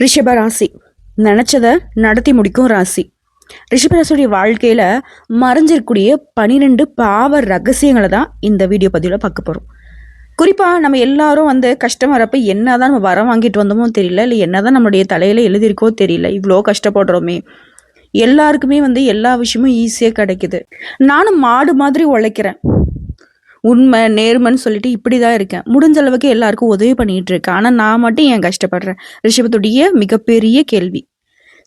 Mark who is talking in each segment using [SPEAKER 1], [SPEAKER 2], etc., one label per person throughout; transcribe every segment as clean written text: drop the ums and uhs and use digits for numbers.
[SPEAKER 1] ரிஷப ராசி நினைச்சதை நடத்தி முடிக்கும் ராசி. ரிஷபராசியுடைய வாழ்க்கையில மறைஞ்சிருக்கூடிய 12 பாவ ரகசியங்களை தான் இந்த வீடியோ பதிவில் பார்க்க போறோம். குறிப்பா நம்ம எல்லாரும் கஷ்டம் வரப்ப என்னதான் நம்ம வரம் வாங்கிட்டு வந்தோமோ தெரியல, இல்லை என்னதான் நம்மளுடைய தலையில எழுதியிருக்கோ தெரியல, இவ்வளோ கஷ்டப்படுறோமே. எல்லாருக்குமே எல்லா விஷயமும் ஈஸியா கிடைக்குது. நானும் மாடு மாதிரி உழைக்கிறேன், உண்மை நேர்மைன்னு சொல்லிட்டு இப்படிதான் இருக்கேன், முடிஞ்ச அளவுக்கு எல்லாருக்கும் உதவி பண்ணிட்டு இருக்கேன், ஆனா நான் மட்டும் ஏன் கஷ்டப்படுறேன்? ரிஷபத்துடைய மிகப்பெரிய கேள்வி.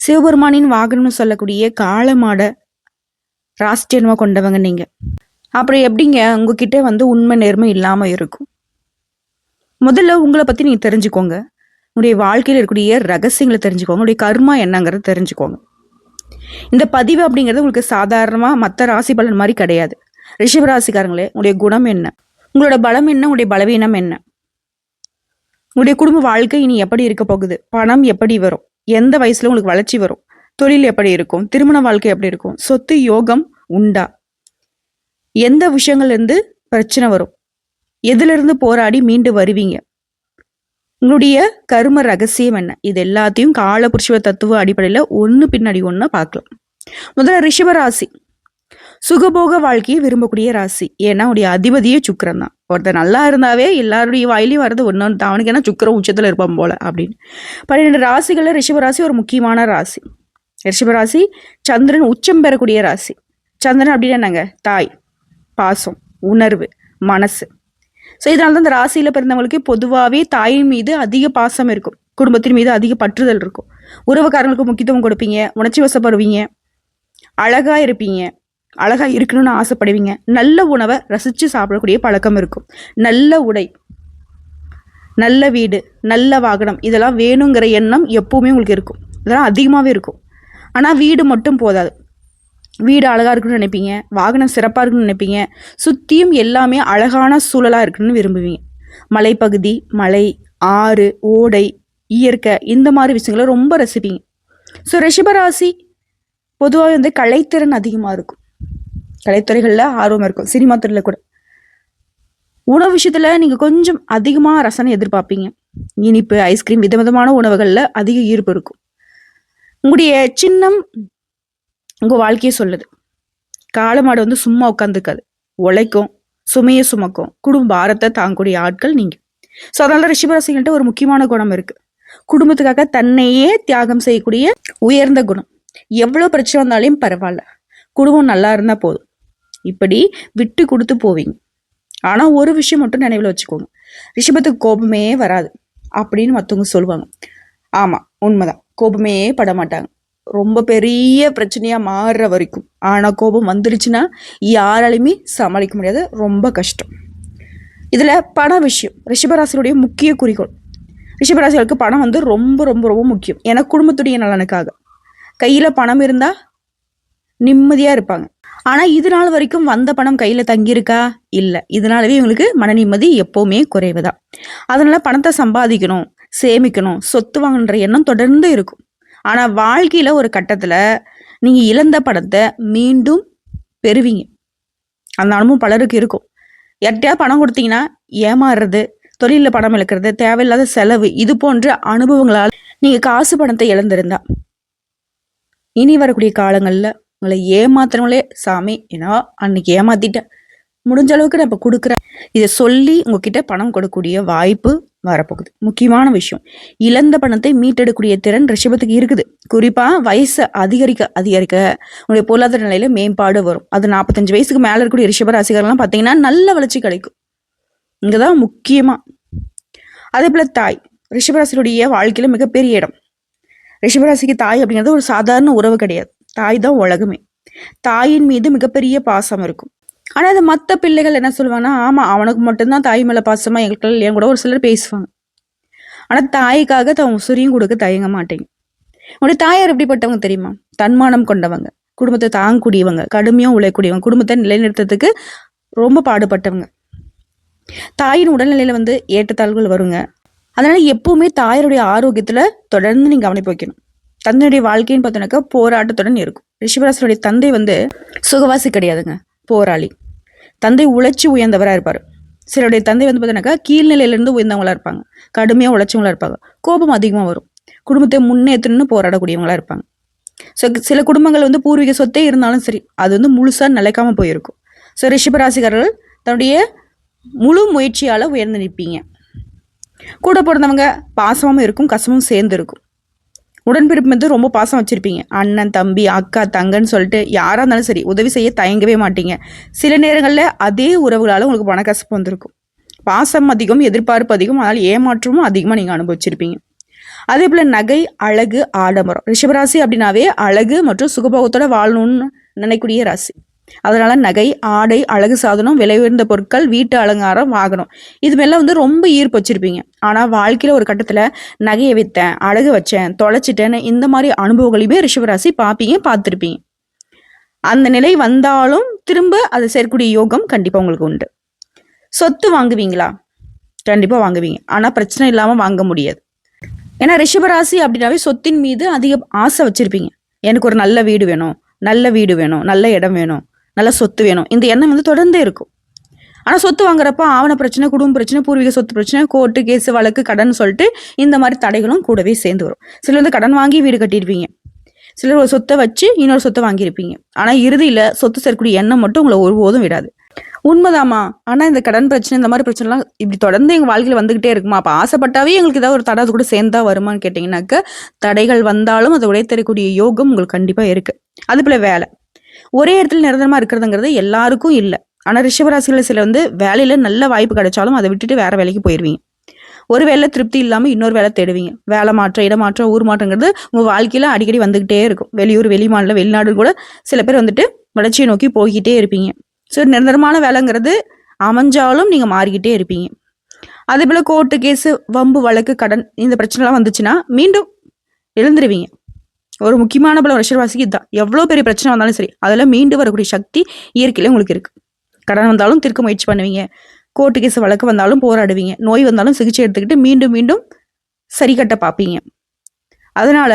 [SPEAKER 1] சிவபெருமானின் வாகனம்னு சொல்லக்கூடிய காளமாட ராஷ்டிரியமா கொண்டவங்க நீங்க. அப்புறம் எப்படிங்க உங்ககிட்ட உண்மை நேர்மை இல்லாம இருக்கும்? முதல்ல உங்களை பத்தி நீங்க தெரிஞ்சுக்கோங்க. உங்களுடைய வாழ்க்கையில் இருக்கக்கூடிய ரகசியங்களை தெரிஞ்சுக்கோங்க. உங்களுடைய கர்மா என்னங்கிறத தெரிஞ்சுக்கோங்க. இந்த பதிவு அப்படிங்கிறது உங்களுக்கு சாதாரணமா மற்ற ராசி பலன் மாதிரி கிடையாது. ரிஷபராசிக்காரங்களே, உங்களுடைய குணம் என்ன, உங்களோட பலம் என்ன, உங்களுடைய பலவீனம் என்ன, உங்களுடைய குடும்ப வாழ்க்கை இனி எப்படி இருக்க போகுது, பணம் எப்படி வரும், எந்த வயசுல உங்களுக்கு வளர்ச்சி வரும், தொழில் எப்படி இருக்கும், திருமண வாழ்க்கை எப்படி இருக்கும், சொத்து யோகம் உண்டா, எந்த விஷயங்கள்ல இருந்து பிரச்சனை வரும், எதுல இருந்து போராடி மீண்டு வருவீங்க, உங்களுடைய கர்ம ரகசியம் என்ன, இது எல்லாத்தையும் கால புருஷ தத்துவ அடிப்படையில ஒண்ணு பின்னாடி ஒண்ணு பார்க்கலாம். முதல்ல ரிஷபராசி சுகபோக வாழ்க்கையை விரும்பக்கூடிய ராசி. ஏன்னா உடைய அதிபதியே சுக்கிரன் தான். ஒருத்தர் நல்லா இருந்தாவே எல்லாருடைய வாயிலையும் வர்றது ஒன்று, அவனுக்கு என்ன சுக்கிரம் உச்சத்துல இருப்பான் போல அப்படின்னு. 12 ராசிகள்ல ரிஷபராசி ஒரு முக்கியமான ராசி. ரிஷபராசி சந்திரன் உச்சம் பெறக்கூடிய ராசி. சந்திரன் அப்படின்னு என்னங்க? தாய், பாசம், உணர்வு, மனசு. ஸோ இதனால தான் இந்த ராசியில பிறந்தவங்களுக்கு பொதுவாகவே தாயின் மீது அதிக பாசம் இருக்கும், குடும்பத்தின் மீது அதிக பற்றுதல் இருக்கும், உறவுக்காரங்களுக்கு முக்கியத்துவம் கொடுப்பீங்க, உணர்ச்சி வசப்படுவீங்க, அழகா இருப்பீங்க, அழகா இருக்கணும்னு ஆசைப்படுவீங்க, நல்ல உணவை ரசிச்சு சாப்பிடக்கூடிய பழக்கம் இருக்கும், நல்ல உடை, நல்ல வீடு, நல்ல வாகனம், இதெல்லாம் வேணுங்கிற எண்ணம் எப்பவுமே உங்களுக்கு இருக்கும். இதெல்லாம் அதிகமாகவே இருக்கும். ஆனால் வீடு மட்டும் போதாது. வீடு அழகா இருக்குன்னு நினைப்பீங்க, வாகனம் சிறப்பாக இருக்குன்னு நினைப்பீங்க, சுற்றியும் எல்லாமே அழகான சூழலாக இருக்குன்னு விரும்புவீங்க. மலைப்பகுதி, மலை, ஆறு, ஓடை, இயற்கை, இந்த மாதிரி விஷயங்களை ரொம்ப ரசிப்பீங்க. ஸோ ரிஷபராசி பொதுவாக கலைத்திறன் அதிகமாக இருக்கும், கலைத்துறைகளில் ஆர்வம் இருக்கும், சினிமா துறையில் கூட. உணவு விஷயத்துல நீங்க கொஞ்சம் அதிகமா ரசனை எதிர்பார்ப்பீங்க. இனிப்பு, ஐஸ்கிரீம், விதவிதமான உணவுகள்ல அதிக ஈர்ப்பு இருக்கும். உங்களுடைய சின்னம் உங்க வாழ்க்கையை சொல்லுது. காளமாடு சும்மா உட்காந்துக்காது, உழைக்கும், சுமையை சுமக்கும், குடும்ப பாரத்தை தாங்கக்கூடிய ஆட்கள் நீங்க. ஸோ அதனால ரிஷபராசிகள்கிட்ட ஒரு முக்கியமான குணம் இருக்கு, குடும்பத்துக்காக தன்னையே தியாகம் செய்யக்கூடிய உயர்ந்த குணம். எவ்வளவு பிரச்சனை வந்தாலும் பரவாயில்ல, குடும்பம் நல்லா இருந்தா போதும், இப்படி விட்டு கொடுத்து போவீங்க. ஆனா ஒரு விஷயம் மட்டும் நினைவுல வச்சுக்கோங்க, ரிஷபத்துக்கு கோபமே வராது அப்படின்னு மற்றவங்க சொல்லுவாங்க. ஆமா, உண்மைதான், கோபமே பட மாட்டாங்க, ரொம்ப பெரிய பிரச்சனையா மாறுற வரைக்கும். ஆனா கோபம் வந்துருச்சுன்னா யாராலையுமே சமாளிக்க முடியாது, ரொம்ப கஷ்டம். இதுல பண விஷயம் ரிஷபராசியுடைய முக்கிய குறிக்கோள். ரிஷபராசிகளுக்கு பணம் ரொம்ப ரொம்ப ரொம்ப முக்கியம். ஏன்னா குடும்பத்துடைய நலனுக்காக. கையில பணம் இருந்தா நிம்மதியா இருப்பாங்க. ஆனா இது நாள் வரைக்கும் வந்த பணம் கையில தங்கியிருக்கா? இல்ல. இதனாலவே இவங்களுக்கு மன நிம்மதி எப்பவுமே குறைவுதான். அதனால பணத்தை சம்பாதிக்கணும், சேமிக்கணும், சொத்து வாங்கன்ற எண்ணம் தொடர்ந்து இருக்கும். ஆனா வாழ்க்கையில ஒரு கட்டத்துல நீங்க இழந்த பணத்தை மீண்டும் பெறுவீங்க. அந்த அனுபவம் பலருக்கு இருக்கும். யார்கிட்டயா பணம் கொடுத்தீங்கன்னா ஏமாறுறது, தொழில பணம் இழக்கிறது, தேவையில்லாத செலவு, இது போன்ற அனுபவங்களால் நீங்க காசு பணத்தை இழந்திருந்தா இனி வரக்கூடிய காலங்கள்ல உங்களை ஏமாத்துறவங்களே, சாமி ஏன்னா அன்னைக்கு ஏமாத்திட்டேன், முடிஞ்ச அளவுக்கு நான் இப்ப கொடுக்குறேன், இதை சொல்லி உங்ககிட்ட பணம் கொடுக்கக்கூடிய வாய்ப்பு வரப்போகுது. முக்கியமான விஷயம், இழந்த பணத்தை மீட்டெடுக்கக்கூடிய திறன் ரிஷபத்துக்கு இருக்குது. குறிப்பா வயசு அதிகரிக்க அதிகரிக்க உங்களுடைய பொருளாதார நிலையில மேம்பாடு வரும். அது 45 வயசுக்கு மேல இருக்கக்கூடிய ரிஷப ராசிகள்லாம் பாத்தீங்கன்னா நல்ல வளர்ச்சி கிடைக்கும். இங்கதான் முக்கியமா. அதே போல தாய் ரிஷபராசியுடைய வாழ்க்கையில மிகப்பெரிய இடம். ரிஷபராசிக்கு தாய் அப்படிங்கிறது ஒரு சாதாரண உறவு கிடையாது, தாய் தான் உலகமே. தாயின் மீது மிகப்பெரிய பாசம் இருக்கும். ஆனா அது மற்ற பிள்ளைகள் என்ன சொல்லுவாங்கன்னா, ஆமா அவனுக்கு மட்டும்தான் தாய் மேல பாசமா, எங்களுக்கு என் கூட ஒரு சிலர் பேசுவாங்க. ஆனா தாய்க்காக தன் உசுரியும் கொடுக்க தயங்க மாட்டேங்க. உங்களுடைய தாயார் எப்படிப்பட்டவங்க தெரியுமா? தன்மானம் கொண்டவங்க, குடும்பத்தை தாங்கக்கூடியவங்க, கடுமையா உழைக்கூடியவங்க, குடும்பத்தை நிலைநிறுத்தத்துக்கு ரொம்ப பாடுபட்டவங்க. தாயின் உடல்நிலையில ஏற்றத்தாழ்வுகள் வருங்க. அதனால எப்பவுமே தாயருடைய ஆரோக்கியத்துல தொடர்ந்து நீங்க கவனிப்பு வைக்கணும். தந்தையுடைய வாழ்க்கைன்னு பார்த்தோன்னாக்கா போராட்டத்துடன் இருக்கும். ரிஷபராசியுடைய தந்தை சுகவாசி கிடையாதுங்க, போராளி. தந்தை உழைச்சி உயர்ந்தவரா இருப்பாரு. சிலருடைய தந்தை பார்த்தோன்னாக்கா கீழ்நிலையிலிருந்து உயர்ந்தவங்களா இருப்பாங்க, கடுமையா உழைச்சவங்களா இருப்பாங்க, கோபம் அதிகமா வரும். குடும்பத்தை முன்னேற்றணும்னு போராடக்கூடியவங்களா இருப்பாங்க. ஸோ சில குடும்பங்கள் வந்து பூர்வீக சொத்தே இருந்தாலும் சரி அது வந்து முழுசாக நிலைக்காம போயிருக்கும். ஸோ ரிஷபராசிக்காரர்கள் தன்னுடைய முழு முயற்சியால் உயர்ந்து நிற்பீங்க. கூட பிறந்தவங்க பாசமும் இருக்கும், கசமும் சேர்ந்து இருக்கும். உடன்பிறப்பு வந்து ரொம்ப பாசம் வச்சுருப்பீங்க. அண்ணன், தம்பி, அக்கா, தங்கன்னு சொல்லிட்டு யாராக இருந்தாலும் சரி உதவி செய்ய தயங்கவே மாட்டீங்க. சில நேரங்களில் அதே உறவுகளால் உங்களுக்கு பணக்கசப்பு வந்திருக்கும். பாசம் அதிகம், எதிர்பார்ப்பு அதிகம், அதனால் ஏமாற்றமும் அதிகமாக நீங்கள் அனுபவிச்சிருப்பீங்க. அதே போல் நகை, அழகு, ஆடம்பரம். ரிஷபராசி அப்படின்னாவே அழகு மற்றும் சுகபோகத்தோட வாழணும்னு நினைக்கூடிய ராசி. அதனால நகை, ஆடை, அழகு சாதனம், விலை உயர்ந்த பொருட்கள், வீட்டு அலங்காரம், வாகனம் இது மேலாம் வந்து ரொம்ப ஈர்ப்பு வச்சிருப்பீங்க. ஆனால் வாழ்க்கையில் ஒரு கட்டத்தில் நகையை விற்றேன், அழகு வச்சேன், தொலைச்சிட்டேன்னு இந்த மாதிரி அனுபவங்களையுமே ரிஷபராசி பார்த்துருப்பீங்க. அந்த நிலை வந்தாலும் திரும்ப அதை சேர்க்கக்கூடிய யோகம் கண்டிப்பாக உங்களுக்கு உண்டு. சொத்து வாங்குவீங்களா? கண்டிப்பாக வாங்குவீங்க. ஆனால் பிரச்சனை இல்லாமல் வாங்க முடியாது. ஏன்னா ரிஷபராசி அப்படின்னாவே சொத்தின் மீது அதிக ஆசை வச்சிருப்பீங்க. எனக்கு ஒரு நல்ல வீடு வேணும், நல்ல இடம் வேணும், நல்ல சொத்து வேணும், இந்த எண்ணம் வந்து தொடர்ந்தே இருக்கும். ஆனால் சொத்து வாங்குறப்ப ஆவண பிரச்சனை, குடும்ப பிரச்சனை, பூர்வீக சொத்து பிரச்சனை, கோர்ட்டு கேஸு, வழக்கு, கடன் சொல்லிட்டு இந்த மாதிரி தடைகளும் கூடவே சேர்ந்து வரும். சிலர் வந்து கடன் வாங்கி வீடு கட்டியிருப்பீங்க, சிலர் ஒரு சொத்தை வச்சு இன்னொரு சொத்தை வாங்கியிருப்பீங்க. ஆனால் இறுதியில் சொத்து சேர்க்கக்கூடிய எண்ணம் மட்டும் உங்களை ஒருபோதும் விடாது. உண்மைதாமா, ஆனால் இந்த கடன் பிரச்சனை, இந்த மாதிரி பிரச்சனைலாம் இப்படி தொடர்ந்து எங்கள் வாழ்க்கையில் வந்துகிட்டே இருக்குமா? அப்போ ஆசைப்பட்டாவே எங்களுக்கு ஏதாவது ஒரு தடை அது கூட சேர்ந்தா வருமானு கேட்டிங்கனாக்க தடைகள் வந்தாலும் அதை உடைத்தரக்கூடிய யோகம் உங்களுக்கு கண்டிப்பாக இருக்கு. அது போல வேலை, ஒரே இடத்துல நிரந்தரமாக இருக்கிறதுங்கிறது எல்லாருக்கும் இல்லை. ஆனால் ரிஷபராசிகளில் சில வந்து வேலையில் நல்ல வாய்ப்பு கிடைச்சாலும் அதை விட்டுட்டு வேற வேலைக்கு போயிடுவீங்க. ஒரு வேலை திருப்தி இல்லாமல் இன்னொரு வேலை தேடுவீங்க. வேலை மாற்றம், இடமாற்றம், ஊர் மாற்றங்கிறது உங்கள் வாழ்க்கையில் அடிக்கடி வந்துகிட்டே இருக்கும். வெளியூர், வெளிமாநில, வெளிநாடு கூட சில பேர் வந்துட்டு வளர்ச்சியை நோக்கி போய்கிட்டே இருப்பீங்க. ஸோ நிரந்தரமான வேலைங்கிறது அமைஞ்சாலும் நீங்கள் மாறிக்கிட்டே இருப்பீங்க. அதே போல் கோர்ட்டு கேஸு, வம்பு, வழக்கு, கடன் இந்த பிரச்சனைலாம் வந்துச்சுன்னா மீண்டும் எழுந்துருவீங்க. ஒரு முக்கியமான பலம் ரிஷபராசிக்கு இதுதான். எவ்வளோ பெரிய பிரச்சனை வந்தாலும் சரி அதெல்லாம் மீண்டு வரக்கூடிய சக்தி இயற்கையில உங்களுக்கு இருக்கு. கடன் வந்தாலும் தீர்க்க முயற்சி பண்ணுவீங்க, கோர்ட்டு கேஸ் வழக்கு வந்தாலும் போராடுவீங்க, நோய் வந்தாலும் சிகிச்சை எடுத்துக்கிட்டு மீண்டும் மீண்டும் சரி கட்ட பார்ப்பீங்க. அதனால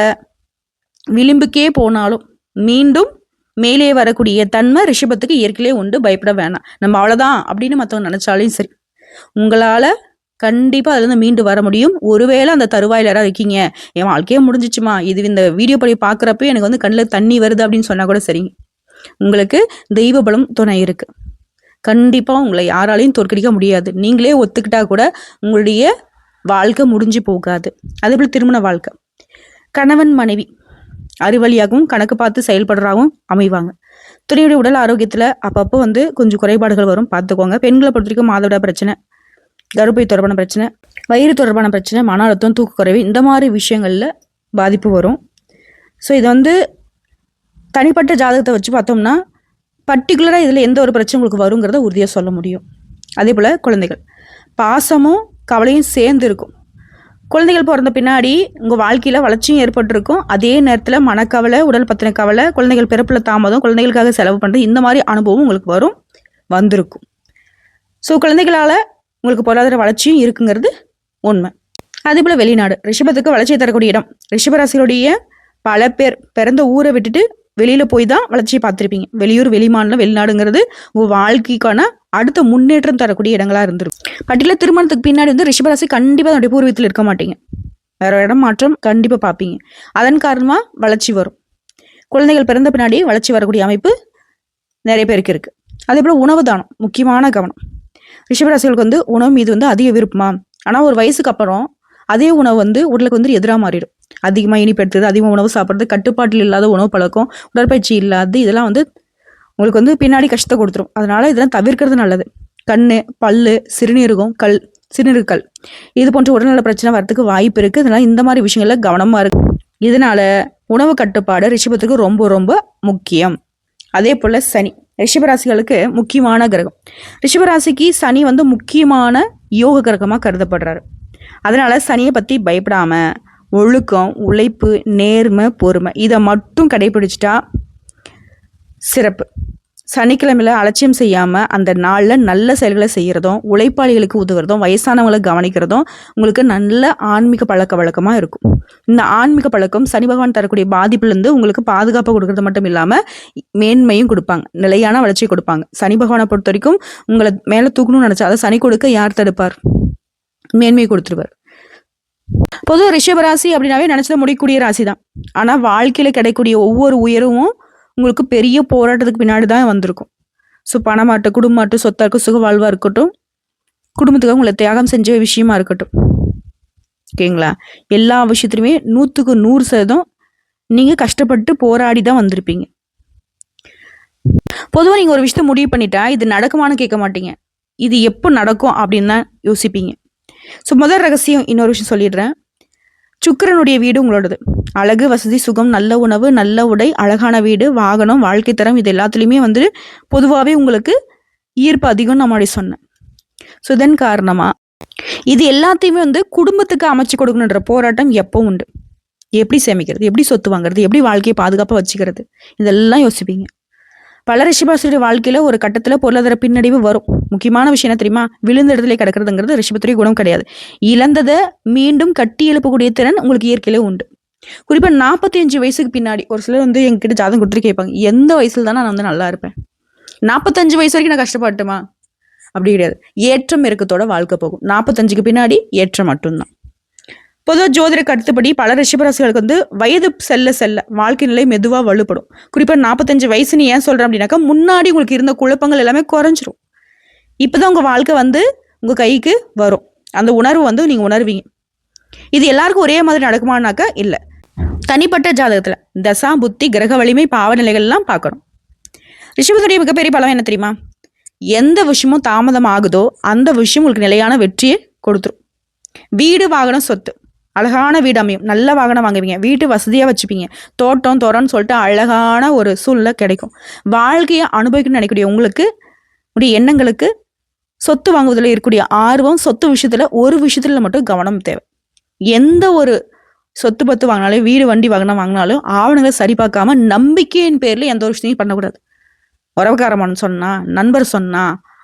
[SPEAKER 1] விளிம்புக்கே போனாலும் மீண்டும் மேலே வரக்கூடிய தன்மை ரிஷபத்துக்கு இயற்கையிலே உண்டு. பயப்பட வேணாம். நம்ம அவ்வளோதான் அப்படின்னு மற்றவங்க நினைச்சாலும் சரி உங்களால் கண்டிப்பாக அதுலேருந்து மீண்டு வர முடியும். ஒருவேளை அந்த தருவாயில் யாராவது இருக்கீங்க, என் வாழ்க்கையே முடிஞ்சிச்சுமா, இது இந்த வீடியோ படி பார்க்குறப்ப எனக்கு வந்து கண்ணில் தண்ணி வருது அப்படின்னு சொன்னால் கூட சரிங்க, உங்களுக்கு தெய்வ பலம் துணை இருக்கு. கண்டிப்பாக உங்களை யாராலையும் தோற்கடிக்க முடியாது. நீங்களே ஒத்துக்கிட்டா கூட உங்களுடைய வாழ்க்கை முடிஞ்சு போகாது. அதே போல் திருமண வாழ்க்கை, கணவன் மனைவி அறிவழியாகவும் கணக்கு பார்த்து செயல்படுறாகவும் அமைவாங்க. துணையுடைய உடல் ஆரோக்கியத்தில் அப்பப்போ வந்து கொஞ்சம் குறைபாடுகள் வரும், பார்த்துக்கோங்க. பெண்களை பொறுத்த வரைக்கும் மாதவிட பிரச்சனை, கருப்பை தொடர்பான பிரச்சனை, வயிறு தொடர்பான பிரச்சனை, மன அழுத்தம், தூக்கக்குறைவு இந்த மாதிரி விஷயங்களில் பாதிப்பு வரும். ஸோ இது வந்து தனிப்பட்ட ஜாதகத்தை வச்சு பார்த்தோம்னா பர்டிகுலராக இதில் எந்த ஒரு பிரச்சனை உங்களுக்கு வருங்கிறத உறுதியாக சொல்ல முடியும். அதே போல் குழந்தைகள், பாசமும் கவலையும் சேர்ந்து இருக்கும். குழந்தைகள் பிறந்த பின்னாடி உங்கள் வாழ்க்கையில் வளர்ச்சியும் ஏற்பட்டிருக்கும். அதே நேரத்தில் மனக்கவலை, உடல் பத்தின கவலை, குழந்தைகள் பிறப்பில் தாமதம், குழந்தைகளுக்காக செலவு பண்ணுறது, இந்த மாதிரி அனுபவம் உங்களுக்கு வந்திருக்கும். ஸோ குழந்தைகளால் உங்களுக்கு பொருளாதார வளர்ச்சியும் இருக்குங்கிறது உண்மை. அதே போல் வெளிநாடு, ரிஷபத்துக்கு வளர்ச்சியை தரக்கூடிய இடம். ரிஷபராசிகளுடைய பல பேர் பிறந்த ஊரை விட்டுட்டு வெளியில் போய் தான் வளர்ச்சியை பார்த்துருப்பீங்க. வெளியூர், வெளிமாநிலம், வெளிநாடுங்கிறது உங்கள் வாழ்க்கைக்கான அடுத்த முன்னேற்றம் தரக்கூடிய இடங்களாக இருந்திருக்கும். பர்டிகுலர் திருமணத்துக்கு பின்னாடி வந்து ரிஷபராசி கண்டிப்பாக அதனுடைய பூர்வீகத்தில் இருக்க மாட்டீங்க, வேற இடம் மாற்றம் கண்டிப்பாக பார்ப்பீங்க. அதன் காரணமாக வளர்ச்சி வரும். குழந்தைகள் பிறந்த பின்னாடி வளர்ச்சி வரக்கூடிய அமைப்பு நிறைய பேருக்கு இருக்குது. அதே போல் உணவு தானம் முக்கியமான கவனம். ரிஷபராசிகளுக்கு வந்து உணவு மீது வந்து அதிக விருப்பமா, ஆனால் ஒரு வயசுக்கு அப்புறம் அதே உணவு வந்து உடலுக்கு வந்து எதிராக மாறிடும். அதிகமாக இனிப்பு எடுத்துறது, அதிகமாக உணவு சாப்பிட்றது, கட்டுப்பாட்டில் இல்லாத உணவு பழக்கம், உடற்பயிற்சி இல்லாது இதெல்லாம் வந்து உங்களுக்கு வந்து பின்னாடி கஷ்டத்தை கொடுத்துரும். அதனால இதெல்லாம் தவிர்க்கிறது நல்லது. கண்ணு, பல்லு, சிறுநீருக்கல் இது போன்ற உடல்நல பிரச்சனை வரதுக்கு வாய்ப்பு இருக்குது. அதனால இந்த மாதிரி விஷயங்கள்ல கவனமாக இருக்கு. இதனால உணவு கட்டுப்பாடு ரிஷபத்துக்கு ரொம்ப ரொம்ப முக்கியம். அதே போல் சனி ரிஷபராசிகளுக்கு முக்கியமான கிரகம். ரிஷபராசிக்கு சனி வந்து முக்கியமான யோக கிரகமாக கருதப்படுறாரு. அதனால சனியை பற்றி பயப்படாம ஒழுக்கம், உழைப்பு, நேர்மை, பொறுமை இதை மட்டும் கடைபிடிச்சிட்டா சிறப்பு. சனிக்கிழமையில அலட்சியம் செய்யாமல் அந்த நாளில் நல்ல செயல்களை செய்கிறதும், உழைப்பாளிகளுக்கு உதவுறதும், வயசானவங்களை கவனிக்கிறதும் உங்களுக்கு நல்ல ஆன்மீக பழக்க வழக்கமாக இருக்கும். இந்த ஆன்மீக பழக்கம் சனி பகவான் தரக்கூடிய பாதிப்புலேருந்து உங்களுக்கு பாதுகாப்பை கொடுக்கறது மட்டும் இல்லாமல் மேன்மையும் கொடுப்பாங்க, நிலையான வளர்ச்சி கொடுப்பாங்க. சனி பகவானை பொறுத்த வரைக்கும் உங்களை மேலே தூக்கணும்னு நினச்சா அதை சனி கொடுக்க யார் தடுப்பார்? மேன்மையை கொடுத்துருவார். பொதுவாக ரிஷபராசி அப்படின்னாவே நினச்சதை முடிக்கக்கூடிய ராசி தான். ஆனால் வாழ்க்கையில் கிடைக்கக்கூடிய ஒவ்வொரு உயர்வும் உங்களுக்கு பெரிய போராட்டத்துக்கு பின்னாடி தான் வந்திருக்கும். ஸோ பணமாட்டும் குடும்பமாட்டும் சொத்தாக இருக்கும், சுக வாழ்வாக இருக்கட்டும், குடும்பத்துக்காக உங்களை தியாகம் செஞ்ச விஷயமா இருக்கட்டும், ஓகேங்களா, எல்லா விஷயத்துலையுமே 100% நீங்கள் கஷ்டப்பட்டு போராடி தான் வந்திருப்பீங்க. பொதுவாக நீங்கள் ஒரு விஷயத்த முடிவு பண்ணிட்டா இது நடக்குமான்னு கேட்க மாட்டீங்க, இது எப்போ நடக்கும் அப்படின்னு தான் யோசிப்பீங்க. ஸோ முதல் ரகசியம் இன்னொரு விஷயம் சொல்லிடுறேன். சுக்கிரனுடைய வீடு உங்களோடது. அழகு, வசதி, சுகம், நல்ல உணவு, நல்ல உடை, அழகான வீடு, வாகனம், வாழ்க்கை தரம், இது எல்லாத்துலேயுமே வந்து பொதுவாகவே உங்களுக்கு ஈர்ப்பு அதிகம் நான் முன்னாடி சொன்னேன். ஸோ இதன் காரணமாக இது எல்லாத்தையுமே வந்து குடும்பத்துக்கு அமைச்சு கொடுக்கணுன்ற போராட்டம் எப்போ உண்டு. எப்படி சேமிக்கிறது, எப்படி சொத்து வாங்குறது, எப்படி வாழ்க்கையை பாதுகாப்பாக வச்சுக்கிறது, இதெல்லாம் யோசிப்பீங்க. பல ரிஷபராசியுடைய வாழ்க்கையில ஒரு கட்டத்துல பொருளாதார பின்னடைவு வரும். முக்கியமான விஷயம் என்ன தெரியுமா, விழுந்த இடத்துல கிடக்கிறதுங்கிறது ரிஷபத்துடைய குணம் கிடையாது. இழந்ததை மீண்டும் கட்டி எழுப்பக்கூடிய திறன் உங்களுக்கு இயற்கையிலே உண்டு. குறிப்பா 45 வயசுக்கு பின்னாடி ஒரு சிலர் வந்து எங்ககிட்ட ஜாதகம் கொடுத்துட்டு கேட்பாங்க, எந்த வயசுல தானே நான் வந்து நல்லா இருப்பேன், 45 வயசு வரைக்கும் நான் கஷ்டப்பட்டுமா? அப்படி கிடையாது. ஏற்றம் இறக்கத்தோட வாழ்க்கை போகும். 45க்கு பின்னாடி ஏற்றம் மட்டும்தான். பொதுவாக ஜோதிட கருத்துப்படி பல ரிஷபராசிகளுக்கு வந்து வயது செல்ல செல்ல வாழ்க்கை நிலை மெதுவாக வலுப்படும். குறிப்பாக 45 வயசுன்னு ஏன் சொல்கிறேன் அப்படின்னாக்கா, முன்னாடி உங்களுக்கு இருந்த குழப்பங்கள் எல்லாமே குறைஞ்சிரும். இப்போதான் உங்கள் வாழ்க்கை வந்து உங்கள் கைக்கு வரும். அந்த உணர்வு வந்து நீங்கள் உணர்வீங்க. இது எல்லாருக்கும் ஒரே மாதிரி நடக்குமானாக்கா இல்லை. தனிப்பட்ட ஜாதகத்தில் தசா, புத்தி, கிரக வலிமை, பாவநிலைகள்லாம் பார்க்கணும். ரிஷபத்துடைய மிகப்பெரிய பலம் என்ன தெரியுமா, எந்த விஷயமும் தாமதம் ஆகுதோ அந்த விஷயம் உங்களுக்கு நிலையான வெற்றியை கொடுத்துரும். வீடு, வாகனம், சொத்து, அழகான வீடு அமையும், நல்ல வாகனம் வாங்குவீங்க, வீட்டு வசதியாக வச்சுப்பீங்க, தோட்டம் தோறன்னு சொல்லிட்டு அழகான ஒரு சூழ்நிலை கிடைக்கும். வாழ்க்கையை அனுபவிக்கணும்னு நினைக்கக்கூடிய உங்களுக்கு உடைய எண்ணங்களுக்கு சொத்து வாங்குவதில் இருக்கக்கூடிய ஆர்வம், சொத்து விஷயத்துல ஒரு விஷயத்துல மட்டும் கவனம் தேவை. எந்த ஒரு சொத்து பத்து வாங்கினாலும், வீடு வண்டி வாங்கினாலும் ஆவணங்களை சரி பார்க்காம நம்பிக்கையின் பேர்ல எந்த ஒரு விஷயத்தையும் பண்ணக்கூடாது. உறவுக்காரமான சொன்னா, நண்பர் சொன்னா,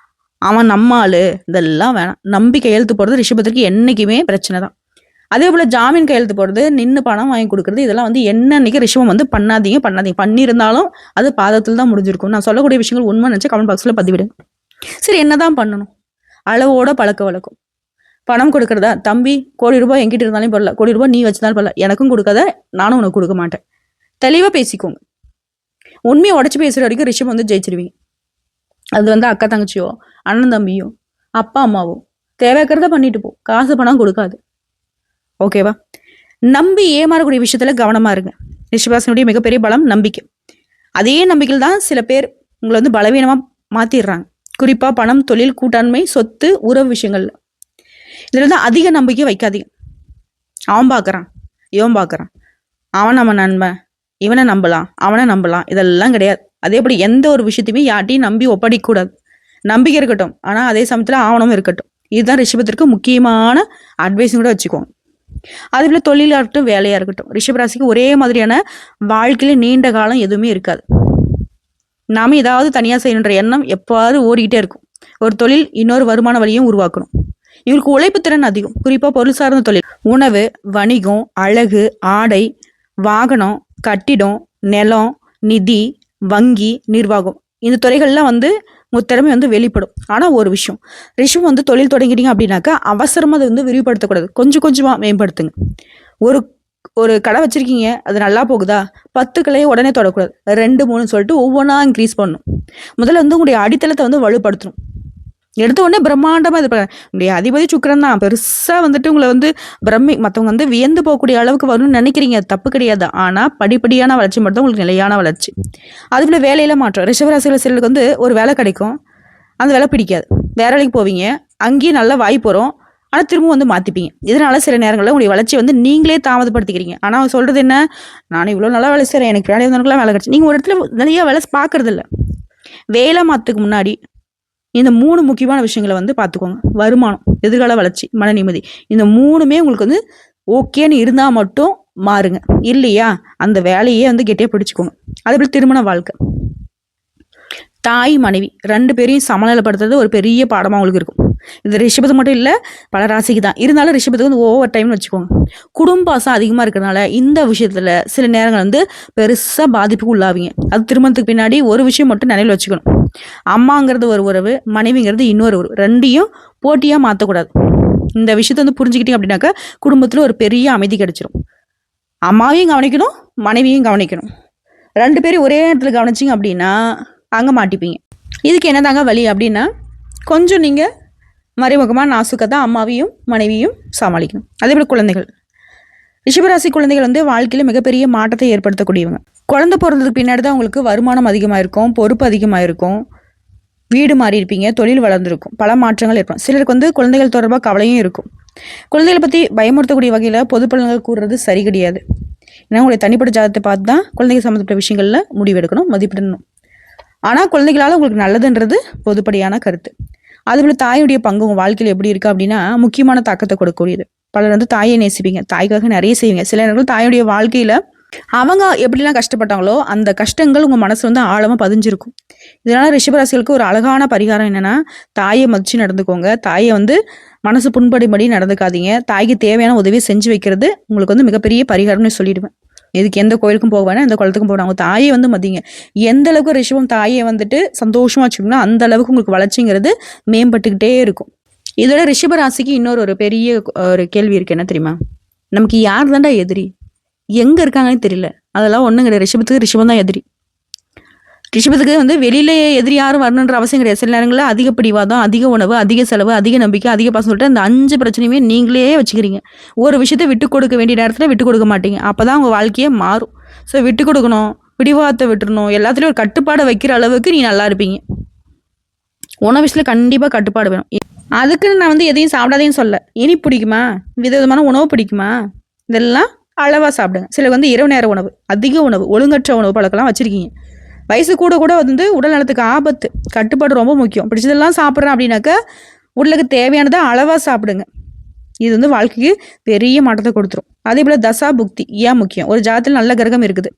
[SPEAKER 1] அவன் நம்மாளு, இதெல்லாம் வேணாம். நம்பி கையெழுத்து போடுறது ரிஷபத்துக்கு என்னைக்குமே பிரச்சனை தான். அதே போல ஜாமீன் கையெழுத்து போடுறது, நின்று பணம் வாங்கி கொடுக்குறது, இதெல்லாம் வந்து என்னன்னைக்கு ரிஷபம் வந்து பண்ணாதீங்க. பண்ணியிருந்தாலும் அது பாதத்தில் தான் முடிஞ்சிருக்கும். நான் சொல்லக்கூடிய விஷயங்கள் உண்மை நினச்சா கமெண்ட் பாக்ஸில் பதிவிடுங்க. சரி, என்னதான் பண்ணணும்? அளவோட பழக்க வழக்கம். பணம் கொடுக்குறதா, தம்பி கோடி ரூபாய் என்கிட்ட இருந்தாலும் பரல, கோடி ரூபாய் நீ வச்சிருந்தாலும் பரல, எனக்கும் கொடுக்காத, நானும் உனக்கு கொடுக்க மாட்டேன். தெளிவாக பேசிக்கோங்க. உண்மையை உடச்சி பேசுகிற வரைக்கும் ரிஷபம் வந்து ஜெயிச்சிருவீங்க. அது வந்து அக்கா தங்கச்சியோ, அண்ணன் தம்பியோ, அப்பா அம்மாவோ, தேவைக்கிறத பண்ணிட்டு போ, காசு பணம் கொடுக்காது. ஓகேவா? நம்பி ஏமாறக்கூடிய விஷயத்துல கவனமா இருங்க. ரிஷபராசினுடைய மிகப்பெரிய பலம் நம்பிக்கை. அதே நம்பிக்கையில் தான் சில பேர் உங்களை வந்து பலவீனமா மாத்திடுறாங்க. குறிப்பா பணம், தொழில், கூட்டாண்மை, சொத்து, உறவு விஷயங்கள்ல. இதுல தான் அதிக நம்பிக்கை வைக்காதீங்க. அவன் பார்க்கறான், இவன் பார்க்கறான், அவன் நம்ம நண்பன், இவனை நம்பலாம், அவனை நம்பலாம், இதெல்லாம் கிடையாது. அதே போல எந்த ஒரு விஷயத்தையுமே யார்ட்டையும் நம்பி ஒப்படைக்க கூடாது. நம்பிக்கை இருக்கட்டும், ஆனா அதே சமயத்துல ஆவணமும் இருக்கட்டும். இதுதான் ரிஷபத்திற்கு முக்கியமான அட்வைஸும் கூட வச்சுக்கோங்க. அதே போல தொழிலா இருக்கட்டும், வேலையா இருக்கட்டும், ரிஷபராசிக்கு ஒரே மாதிரியான வாழ்க்கையில நீண்ட காலம் எதுவுமே இருக்காது. நாம ஏதாவது தனியா செய்யணுன்ற எண்ணம் எப்பாவது ஓடிக்கிட்டே இருக்கும். ஒரு தொழில் இன்னொரு வருமான வழியும் உருவாக்கணும். இவருக்கு உழைப்பு திறன் அதிகம். குறிப்பா பொருள் சார்ந்த தொழில், உணவு, வணிகம், அழகு, ஆடை, வாகனம், கட்டிடம், நிலம், நிதி, வங்கி, நிர்வாகம், இந்த துறைகள்லாம் வந்து உங்க திறமை வந்து வெளிப்படும். ஆனா ஒரு விஷயம், ரிஷபம் வந்து தொழில் தொடங்கிட்டீங்க அப்படின்னாக்கா அவசரமா அதை வந்து விரிவுபடுத்தக்கூடாது. கொஞ்சம் கொஞ்சமா மேம்படுத்துங்க. ஒரு ஒரு கடை வச்சிருக்கீங்க, அது நல்லா போகுதா, 10 கடையை உடனே தொடக்கூடாது. 2, 3 சொல்லிட்டு ஒவ்வொன்றா இன்க்ரீஸ் பண்ணணும். முதல்ல வந்து உங்களுடைய அடித்தளத்தை வந்து வலுப்படுத்தணும். எடுத்த உடனே பிரம்மாண்டமா இது உங்களுடைய அதிபதி சுக்கிரன் தான் பெருசா வந்துட்டு உங்களை வந்து மற்றவங்க வந்து வியந்து போகக்கூடிய அளவுக்கு வரணும்னு நினைக்கிறீங்க, தப்பு கிடையாது. ஆனா படிப்படியான வளர்ச்சி மட்டும் உங்களுக்கு நிலையான வளர்ச்சி. அதுபோல வேலையில மாற்றம். ரிஷபராசியில் சிலருக்கு வந்து ஒரு வேலை கிடைக்கும், அந்த வேலை பிடிக்காது, வேற வேலைக்கு போவீங்க, அங்கேயும் நல்ல வாய்ப்பு வரும், ஆனா திரும்பவும் வந்து மாத்திப்பீங்க. இதனால சில நேரங்களில் உங்களுடைய வளர்ச்சி வந்து நீங்களே தாமதப்படுத்திக்கிறீங்க. ஆனா அவன் சொல்றது என்ன, நான் இவ்வளவு நல்லா வேலை செய்யறேன், எனக்கு வேலை வந்தவங்களுக்குலாம் வேலை கிடைச்சு. நீங்க ஒரு இடத்துல நிறைய வேலை பாக்குறது இல்லை. வேலை மாத்துக்கு முன்னாடி இந்த 3 முக்கியமான விஷயங்களை வந்து பார்த்துக்கோங்க. வருமானம், எதிர்கால வளர்ச்சி, மன நிம்மதி, இந்த 3மே உங்களுக்கு வந்து ஓகேன்னு இருந்தா மட்டும் மாறுங்க. இல்லையா அந்த வேலையே வந்து கெட்டியா பிடிச்சுக்கோங்க. அதேபோல திருமண வாழ்க்கை, தாய் மனைவி 2 பேரையும் சமநிலைப்படுத்துறது ஒரு பெரிய பாடமா உங்களுக்கு இருக்கும். இது ரிஷபத்துக்கு மட்டும் இல்லை, பல ராசிக்கு தான். இருந்தாலும் ரிஷபத்துக்கு வந்து ஓவர் டைம்னு வச்சுக்கோங்க. குடும்ப பாசம் அதிகமாக இருக்கிறதுனால இந்த விஷயத்துல சில நேரங்கள் வந்து பெருசா பாதிப்புக்கு உள்ளாவீங்க. அது திருமணத்துக்கு பின்னாடி ஒரு விஷயம் மட்டும் நினைவில் வச்சுக்கணும். அம்மாங்கிறது ஒரு உறவு, மனைவிங்கிறது இன்னொரு உறவு, 2யும் போட்டியா மாற்றக்கூடாது. இந்த விஷயத்த வந்து புரிஞ்சுக்கிட்டீங்க அப்படின்னாக்கா குடும்பத்தில் ஒரு பெரிய அமைதி கிடைச்சிரும். அம்மாவையும் கவனிக்கணும், மனைவியும் கவனிக்கணும். 2 பேரும் ஒரே இடத்துல கவனிச்சிங்க அப்படின்னா அங்கே மாட்டிப்பீங்க. இதுக்கு என்னதாங்க வழி அப்படின்னா, கொஞ்சம் நீங்கள் மறைமுகமாக நாசுக்கத்தான் அம்மாவையும் மனைவியும் சமாளிக்கணும். அதே போல் குழந்தைகள், ரிஷபராசி குழந்தைகள் வந்து வாழ்க்கையில் மிகப்பெரிய மாற்றத்தை ஏற்படுத்தக்கூடியவங்க. குழந்தை பிறந்ததுக்கு பின்னாடி தான் உங்களுக்கு வருமானம் அதிகமாக இருக்கும், பொறுப்பு அதிகமாக இருக்கும், வீடு மாறி இருப்பீங்க, தொழில் வளர்ந்துருக்கும், பல மாற்றங்கள் இருக்கும். சிலருக்கு வந்து குழந்தைகள் தொடர்பாக கவலையும் இருக்கும். குழந்தைகளை பற்றி பயமுறுத்தக்கூடிய வகையில் பொது பலன்கள் கூறுறது சரி கிடையாது. ஏன்னா உங்களுடைய தனிப்பட்ட ஜாதகத்தை பார்த்து தான் குழந்தைகள் சம்மந்தப்பட்ட விஷயங்களில் முடிவெடுக்கணும், மதிப்பிடணும். ஆனால் குழந்தைகளால் உங்களுக்கு நல்லதுன்றது பொதுப்படியான கருத்து. அதுபோல் தாயுடைய பங்கு உங்கள் வாழ்க்கையில் எப்படி இருக்குது அப்படின்னா முக்கியமான தாக்கத்தை கொடுக்கக்கூடியது. பலர் வந்து தாயை நேசிப்பீங்க, தாய்க்காக நிறைய செய்வீங்க. சில நேரங்கள் தாயுடைய வாழ்க்கையில் அவங்க எப்படிலாம் கஷ்டப்பட்டாங்களோ அந்த கஷ்டங்கள் உங்கள் மனசு வந்து ஆழமாக பதிஞ்சிருக்கும். இதனால ரிஷபராசிகளுக்கு ஒரு அழகான பரிகாரம் என்னன்னா, தாயை மதிச்சு நடந்துக்கோங்க. தாயை வந்து மனசு புண்படிபடி நடந்துக்காதீங்க. தாய்க்கு தேவையான உதவியை செஞ்சு வைக்கிறது உங்களுக்கு வந்து மிகப்பெரிய பரிகாரம்னு சொல்லிடுவேன். இதுக்கு எந்த கோயிலுக்கும் போக வேணாம், எந்த குளத்துக்கும் போக. அவங்க தாயை வந்து மதிங்க. எந்த அளவுக்கு ரிஷபம் தாயை வந்துட்டு சந்தோஷமா வச்சுக்கோங்கன்னா அந்த அளவுக்கு உங்களுக்கு வளர்ச்சிங்கிறது மேம்பட்டுக்கிட்டே இருக்கும். இதோட ரிஷபராசிக்கு இன்னொரு பெரிய ஒரு கேள்வி இருக்கு. என்ன தெரியுமா? நமக்கு யார் தாண்டா எதிரி, எங்க இருக்காங்கன்னு தெரியல. அதெல்லாம் ஒண்ணும் கிடையாது. ரிஷபம் தான் எதிரி. ரிஷபத்துக்கு வந்து வெளியில எதிரி யாரும் வரணுன்ற அவசியம் கிடையாது. சில நேரங்களில் அதிக பிடிவாதம், அதிக உணவு, அதிக செலவு, அதிக நம்பிக்கை, அதிக பாசம் சொல்லிட்டு அந்த 5 பிரச்சனையுமே நீங்களே வச்சுக்கிறீங்க. ஒரு விஷயத்த விட்டு கொடுக்க வேண்டிய நேரத்தில் விட்டு கொடுக்க மாட்டீங்க. அப்பதான் உங்க வாழ்க்கையே மாறும். ஸோ விட்டு கொடுக்கணும், பிடிவாதத்தை விட்டுறணும், எல்லாத்துலயும் ஒரு கட்டுப்பாடை வைக்கிற அளவுக்கு நீ நல்லா இருப்பீங்க. உணவு விஷயத்துல கண்டிப்பா கட்டுப்பாடு வேணும். அதுக்குன்னு நான் வந்து எதையும் சாப்பிடாதேன்னு சொல்ல. இனி பிடிக்குமா, விதவிதமான உணவு பிடிக்குமா, இதெல்லாம் அளவா சாப்பிடுங்க. சிலர் வந்து இரவு நேர உணவு, அதிக உணவு, ஒழுங்கற்ற உணவு பழக்கெல்லாம் வச்சிருக்கீங்க. வயசு கூட வந்து உடல் நலத்துக்கு ஆபத்து. கட்டுப்பாடு ரொம்ப முக்கியம். பிடிச்சதெல்லாம் சாப்பிட்றேன் அப்படின்னாக்கா உடலுக்கு தேவையானதை அளவா சாப்பிடுங்க. இது வந்து வாழ்க்கைக்கு பெரிய மாற்றத்தை கொடுத்துரும். அதே போல தசா புக்தி ஏன் முக்கியம்? ஒரு ஜாதத்தில் நல்ல கிரகம் இருக்குது,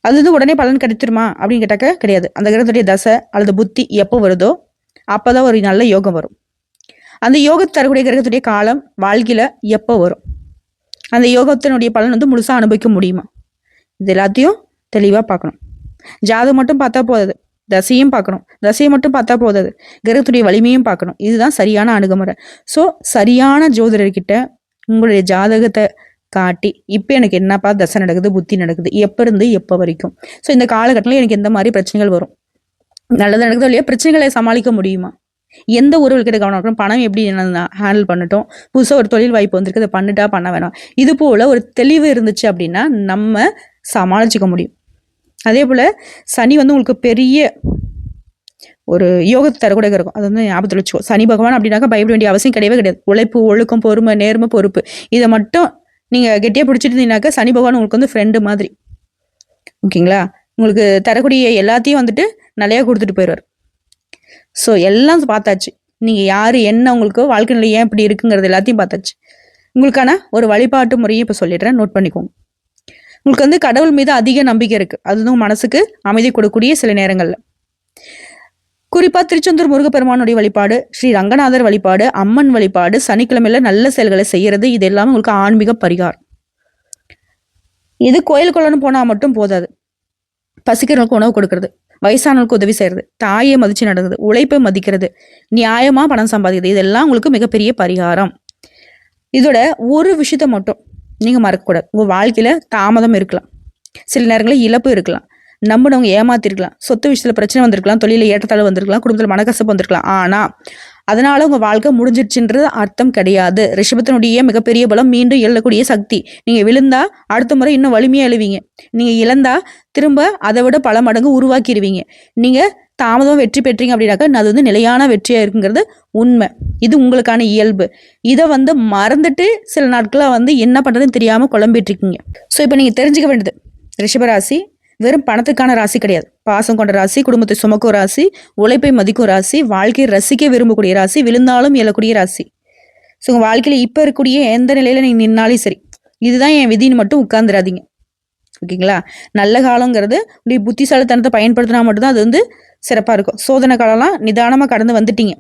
[SPEAKER 1] அது வந்து உடனே பலன் கிடைத்துருமா அப்படின்னு கேட்டாக்க கிடையாது. அந்த கிரகத்துடைய தசை அல்லது புத்தி எப்போ வருதோ அப்போதான் ஒரு நல்ல யோகம் வரும். அந்த யோகத்தை தரக்கூடிய கிரகத்துடைய காலம் வாழ்க்கையில எப்போ வரும், அந்த யோகத்தினுடைய பலன் வந்து முழுசா அனுபவிக்க முடியுமா, இது எல்லாத்தையும் தெளிவா பார்க்கணும். ஜாதகம் மட்டும் பார்த்தா போதாது, தசையும் பார்க்கணும். தசையை மட்டும் பார்த்தா போதாது, கிரகத்துடைய வலிமையும் பார்க்கணும். இதுதான் சரியான அணுகுமுறை. ஸோ சரியான ஜோதிடர்கிட்ட உங்களுடைய ஜாதகத்தை காட்டி, இப்போ எனக்கு என்னப்பா தசை நடக்குது, புத்தி நடக்குது, எப்போ இருந்து எப்போ வரைக்கும், ஸோ இந்த காலகட்டத்தில் எனக்கு எந்த மாதிரி பிரச்சனைகள் வரும், நல்லது நடக்குதோ இல்லையா, பிரச்சனைகளை சமாளிக்க முடியுமா, எந்த உறவுகிட்ட கவனம் இருக்கணும், பணம் எப்படி ஹேண்டில் பண்ணட்டும், புதுசாக ஒரு தொழில் வாய்ப்பு வந்திருக்கு, அதை பண்ணிட்டா பண்ண வேணாம், இது போல ஒரு தெளிவு இருந்துச்சு அப்படின்னா நம்ம சமாளிச்சுக்க முடியும். அதே போல சனி வந்து உங்களுக்கு பெரிய ஒரு யோகத்தை தரக்கூட இருக்கும். அது வந்து ஞாபகத்தில் வச்சுக்கோ. சனி பகவான் அப்படின்னாக்கா பயப்பட வேண்டிய அவசியம் கிடையவே கிடையாது. உழைப்பு, ஒழுக்கம், பொறுமை, நேர்மை, பொறுப்பு, இதை மட்டும் நீங்க கெட்டியா பிடிச்சிட்டு இருந்தீங்கன்னாக்கா சனி பகவான் உங்களுக்கு வந்து ஃப்ரெண்டு மாதிரி. ஓகேங்களா? உங்களுக்கு தரக்கூடிய எல்லாத்தையும் வந்துட்டு நிறையா கொடுத்துட்டு போயிடுவார். ஸோ எல்லாம் பார்த்தாச்சு. நீங்க யாரு, என்ன, உங்களுக்கு வாழ்க்கை நிலை ஏன் இப்படி இருக்குங்கிறது எல்லாத்தையும் பார்த்தாச்சு. உங்களுக்கான ஒரு வழிபாட்டு முறையும் இப்போ சொல்லிடுறேன், நோட் பண்ணிக்கோங்க. உங்களுக்கு வந்து கடவுள் மீது அதிக நம்பிக்கை இருக்கு, அது மனசுக்கு அமைதி கொடுக்கக்கூடிய சில நேரங்கள்ல. குறிப்பா திருச்செந்தூர் முருகப்பெருமானுடைய வழிபாடு, ஸ்ரீ ரங்கநாதர் வழிபாடு, அம்மன் வழிபாடு, சனிக்கிழமையில நல்ல செயல்களை செய்யறது, இது எல்லாமே உங்களுக்கு ஆன்மீக பரிகாரம். இது கோயிலுக்குள்ளன்னு போனா மட்டும் போதாது. பசிக்கிறவங்களுக்கு உணவு கொடுக்கறது, வயசானவங்களுக்கு உதவி செய்யறது, தாயை மதிச்சு நடக்குது, உழைப்பை மதிக்கிறது, நியாயமா பணம் சம்பாதிக்கிறது, இதெல்லாம் உங்களுக்கு மிகப்பெரிய பரிகாரம். இதோட ஒரு விஷயத்த மட்டும் நீங்க மறக்கக்கூடாது. உங்க வாழ்க்கையில தாமதம் இருக்கலாம், சில நேரங்களில் இழப்பு இருக்கலாம், நம்பினவங்க ஏமாத்திருக்கலாம், சொத்து விஷயத்துல பிரச்சனை வந்திருக்கலாம், தொழில ஏற்றத்தாழ்வு வந்திருக்கலாம், குடும்பத்துல மனக்கசப்பு வந்திருக்கலாம். ஆனா அதனால உங்க வாழ்க்கை முடிஞ்சிருச்சுன்றது அர்த்தம் கிடையாது. ரிஷபத்தினுடைய மிகப்பெரிய பலம் மீண்டும் எழக்கூடிய சக்தி. நீங்க விழுந்தா அடுத்த முறை இன்னும் வலிமையா எழுவீங்க. நீங்க இழந்தா திரும்ப அதை விட பல மடங்கு உருவாக்கிடுவீங்க. நீங்க தாமதம் வெற்றி பெற்றீங்க அப்படின்னாக்கா அது வந்து நிலையான வெற்றியா இருக்குங்கிறது உண்மை. இது உங்களுக்கான இயல்பு. இதை வந்து மறந்துட்டு சில நாட்களா வந்து என்ன பண்றதுன்னு தெரியாம குழம்பிட்டு இருக்கீங்க. ஸோ இப்போ நீங்க தெரிஞ்சுக்க வேண்டியது, ரிஷபராசி வெறும் பணத்துக்கான ராசி கிடையாது. பாசம் கொண்ட ராசி, குடும்பத்தை சுமக்கும் ராசி, உழைப்பை மதிக்கும் ராசி, வாழ்க்கையை ரசிக்க விரும்பக்கூடிய ராசி, விழுந்தாலும் எழக்கூடிய ராசி. ஸோ உங்க வாழ்க்கையில இப்ப இருக்கக்கூடிய எந்த நிலையில நீங்க நின்னாலும் சரி, இதுதான் என் விதின்னு மட்டும் உட்கார்ந்துடாதீங்க. ஓகேங்களா? நல்ல காலங்கிறது இப்படி புத்திசாலித்தனத்தை பயன்படுத்தினா மட்டும்தான் அது வந்து சிறப்பா இருக்கும். சோதனை காலம்லாம் நிதானமா கடந்து வந்துட்டீங்க.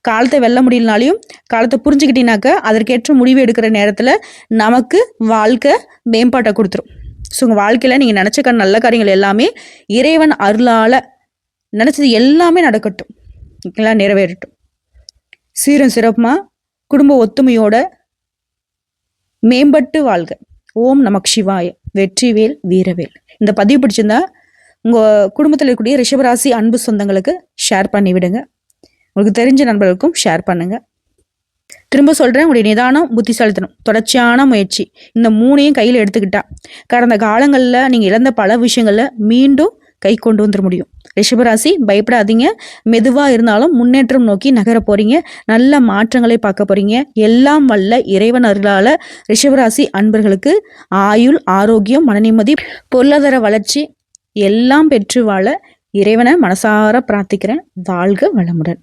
[SPEAKER 1] காலத்தை வெல்ல முடியலனாலையும் காலத்தை புரிஞ்சுக்கிட்டீங்கன்னாக்க அதற்கேற்ற முடிவு எடுக்கிற நேரத்துல நமக்கு வாழ்க்கை மேம்பாட்டை கொடுத்துரும். ஸோ உங்கள் வாழ்க்கையில் நீங்கள் நினச்ச நல்ல காரியங்கள் எல்லாமே இறைவன் அருளால் நினச்சது எல்லாமே நடக்கட்டும், ஓகேங்களா? நிறைவேறட்டும். சீரும் சிறப்புமா குடும்ப ஒத்துமையோட மேம்பட்டு வாழ்க. ஓம் நமக் சிவாய. வெற்றிவேல் வீரவேல். இந்த பதிவு பிடிச்சிருந்தா உங்கள் குடும்பத்தில் இருக்கக்கூடிய ரிஷபராசி அன்பு சொந்தங்களுக்கு ஷேர் பண்ணி விடுங்க. உங்களுக்கு தெரிஞ்ச நண்பர்களுக்கும் ஷேர் பண்ணுங்க. திரும்ப சொல்கிறேன், உங்களுடைய நிதானம், புத்திசாலித்தனம், தொடர்ச்சியான முயற்சி, இந்த மூணையும் கையில் எடுத்துக்கிட்டா கடந்த காலங்களில் நீங்கள் இழந்த பல விஷயங்களில் மீண்டும் கை கொண்டு வந்துட முடியும். ரிஷபராசி பயப்படாதீங்க. மெதுவாக இருந்தாலும் முன்னேற்றம் நோக்கி நகர போறீங்க. நல்ல மாற்றங்களை பார்க்க போறீங்க. எல்லாம் வல்ல இறைவன் அருளால ரிஷபராசி அன்பர்களுக்கு ஆயுள், ஆரோக்கியம், மனநிம்மதி, பொருளாதார வளர்ச்சி எல்லாம் பெற்று வாழ இறைவனை மனசார பிரார்த்திக்கிறேன். வாழ்க வளமுடன்.